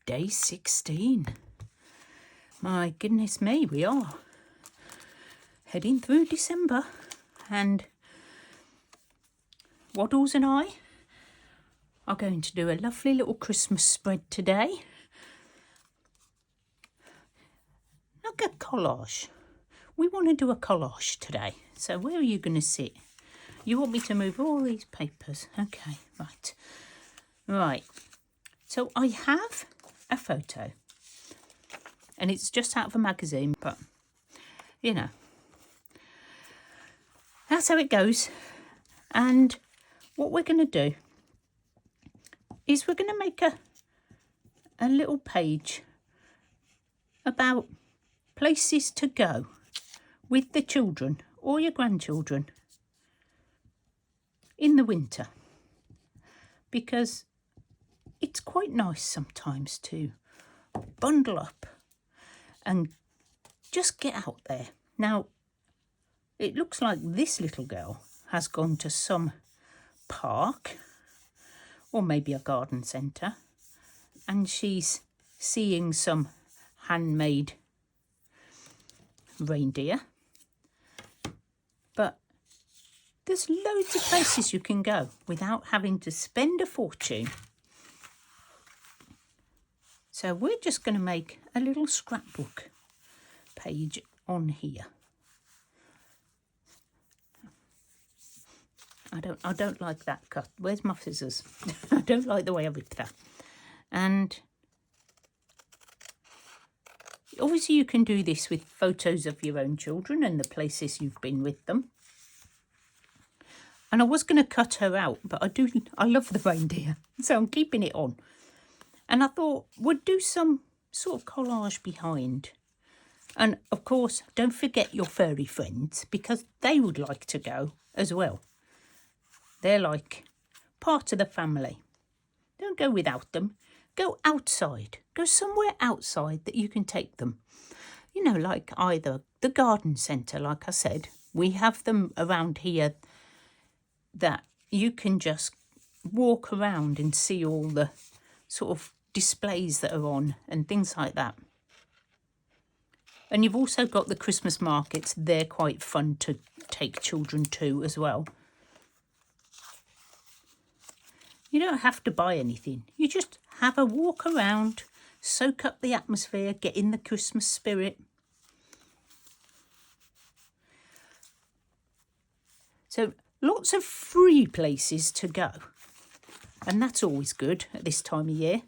Day 16. My goodness me, we are heading through December, and Waddles and I are going to do a lovely little Christmas spread today. Like a collage. We want to do a collage today. So where are you going to sit? You want me to move all these papers? Okay, right. Right. So I have a photo. And it's just out of a magazine, but, you know. That's how it goes. And what we're going to do is we're going to make a little page about places to go with the children or your grandchildren in the winter, because it's quite nice sometimes to bundle up and just get out there. Now, it looks like this little girl has gone to some park or maybe a garden centre, and she's seeing some handmade reindeer. But there's loads of places you can go without having to spend a fortune. So we're just going to make a little scrapbook page on here. I don't like that cut. Where's my scissors? I don't like the way I ripped that. And obviously you can do this with photos of your own children and the places you've been with them. And I was going to cut her out, but I love the reindeer, so I'm keeping it on. And I thought we'd do some sort of collage behind. And of course, don't forget your furry friends, because they would like to go as well. They're like part of the family. Don't go without them. Go outside. Go somewhere outside that you can take them. You know, like either the garden centre, like I said. We have them around here that you can just walk around and see all the sort of displays that are on and things like that. And you've also got the Christmas markets. They're quite fun to take children to as well. You don't have to buy anything. You just have a walk around, soak up the atmosphere, get in the Christmas spirit. So lots of free places to go. And that's always good at this time of year.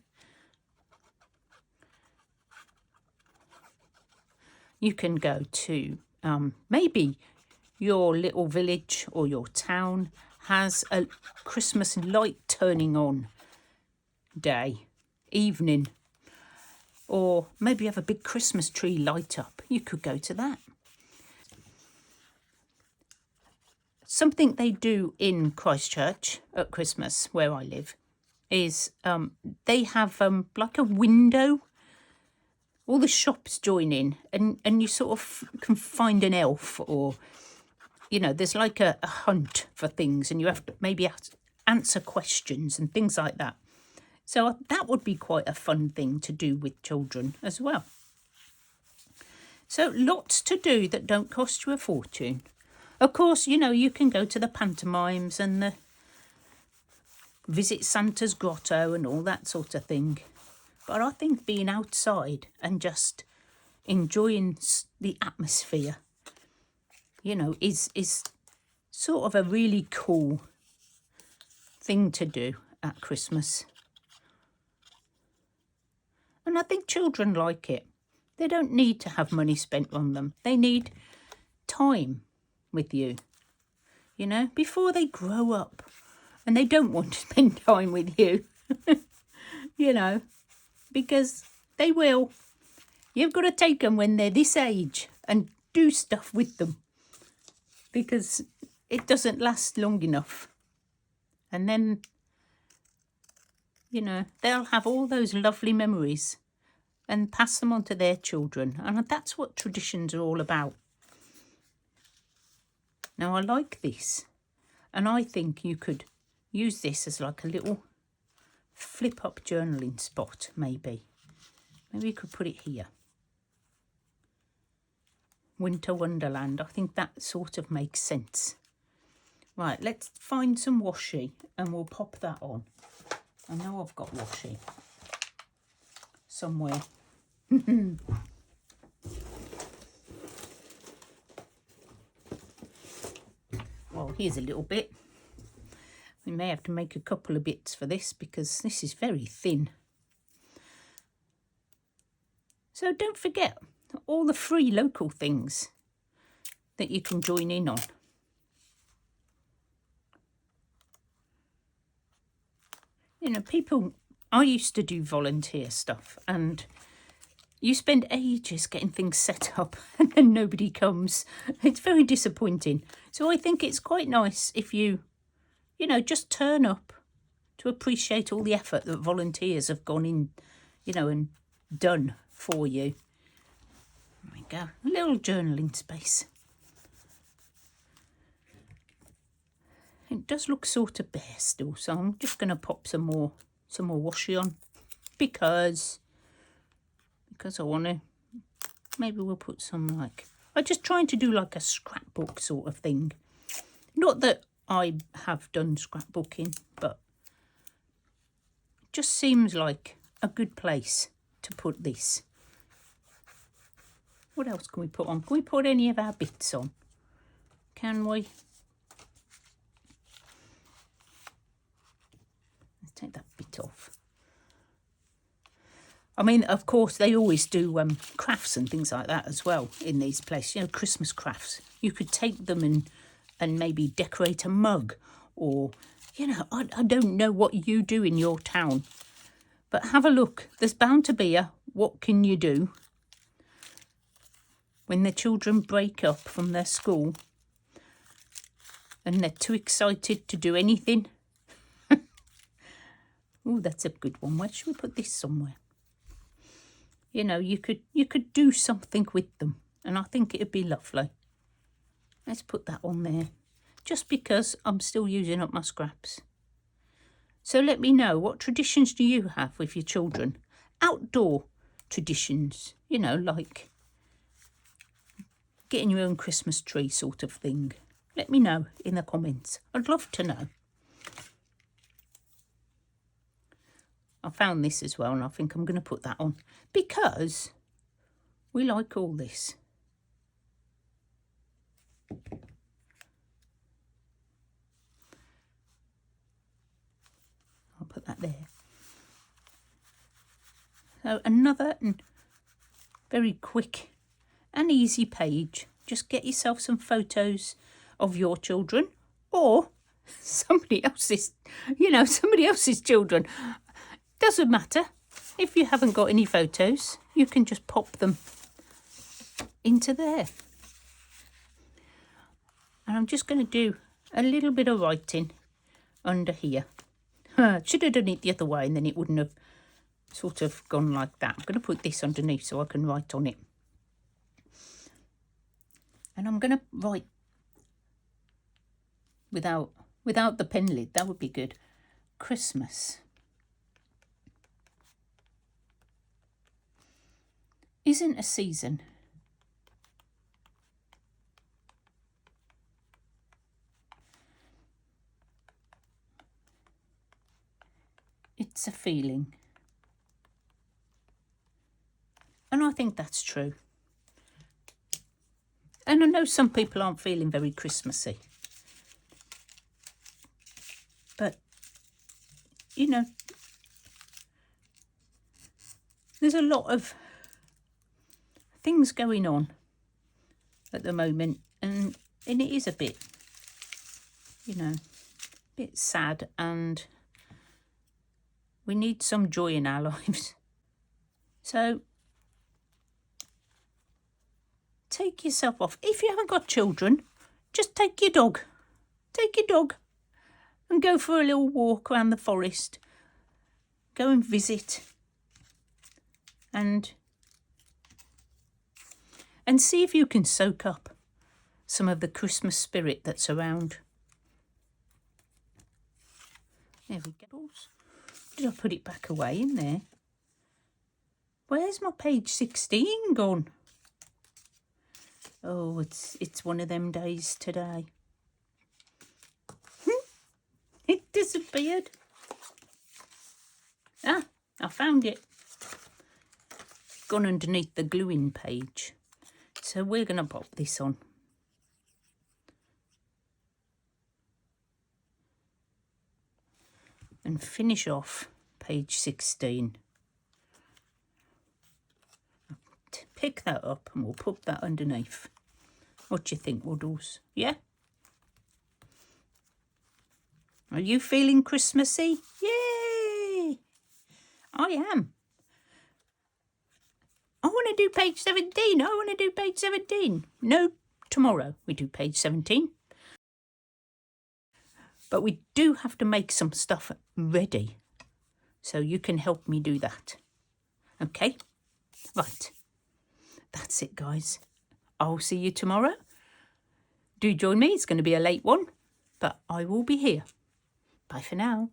You can go to maybe your little village or your town has a Christmas light turning on day, evening, or maybe you have a big Christmas tree light up. You could go to that. Something they do in Christchurch at Christmas, where I live, is they have like a window. All the shops join in, and you sort of can find an elf, or, you know, there's like a hunt for things, and you have to maybe answer questions and things like that. So that would be quite a fun thing to do with children as well. So lots to do that don't cost you a fortune. Of course, you know, you can go to the pantomimes and the visit Santa's grotto and all that sort of thing. But I think being outside and just enjoying the atmosphere, you know, is sort of a really cool thing to do at Christmas. And I think children like it. They don't need to have money spent on them. They need time with you, you know, before they grow up and they don't want to spend time with you, you know, because they will. You've got to take them when they're this age and do stuff with them, because it doesn't last long enough. And then, you know, they'll have all those lovely memories and pass them on to their children. And that's what traditions are all about. Now, I like this, and I think you could use this as like a little flip-up journaling spot, maybe. Maybe you could put it here. Winter Wonderland. I think that sort of makes sense. Right, let's find some washi and we'll pop that on. I know I've got washi somewhere. Well, here's a little bit. We may have to make a couple of bits for this because this is very thin. So don't forget all the free local things that you can join in on. You know, people, I used to do volunteer stuff and you spend ages getting things set up and then nobody comes. It's very disappointing. So I think it's quite nice if you know, just turn up to appreciate all the effort that volunteers have gone in, you know, and done for you. There we go, a little journaling space. It does look sort of bare still, so I'm just going to pop some more washi on because I want to. Maybe we'll put some like, I'm just trying to do like a scrapbook sort of thing. Not that I have done scrapbooking, but it just seems like a good place to put this. What else can we put on? Can we put any of our bits on? Can we? Let's take that bit off. I mean, of course, they always do crafts and things like that as well in these places. You know, Christmas crafts. You could take them and maybe decorate a mug or, you know, I don't know what you do in your town. But have a look. There's bound to be a what can you do when the children break up from their school and they're too excited to do anything. Oh, that's a good one. Where should we put this somewhere? You know, you could do something with them, and I think it'd be lovely. Let's put that on there, just because I'm still using up my scraps. So let me know, what traditions do you have with your children? Outdoor traditions, you know, like getting your own Christmas tree sort of thing. Let me know in the comments. I'd love to know. I found this as well, and I think I'm going to put that on because we like all this. I'll put that there. So another very quick and easy page. Just get yourself some photos of your children or somebody else's, you know, somebody else's children. Doesn't matter. If you haven't got any photos, you can just pop them into there. And I'm just going to do a little bit of writing under here. Should have done it the other way and then it wouldn't have sort of gone like that. I'm going to put this underneath so I can write on it. And I'm going to write without the pen lid. That would be good. Christmas isn't a season. It's a feeling. And I think that's true. And I know some people aren't feeling very Christmassy. But, you know, there's a lot of things going on at the moment, and it is a bit, you know, a bit sad, and we need some joy in our lives. So take yourself off. If you haven't got children, just take your dog. Take your dog and go for a little walk around the forest. Go and visit and see if you can soak up some of the Christmas spirit that's around. There we go. did I put it back away in there? Where's my page 16 gone? Oh, it's one of them days today. It disappeared. Ah, I found it. Gone underneath the gluing page. So we're going to pop this on. And finish off page 16. Pick that up and we'll put that underneath. What do you think, Woodles? Yeah? Are you feeling Christmassy? Yay! I am. I want to do page 17. I want to do page 17. No, tomorrow we do page 17. But we do have to make some stuff ready. So you can help me do that. Okay? Right. That's it, guys. I'll see you tomorrow. Do join me. It's going to be a late one, but I will be here. Bye for now.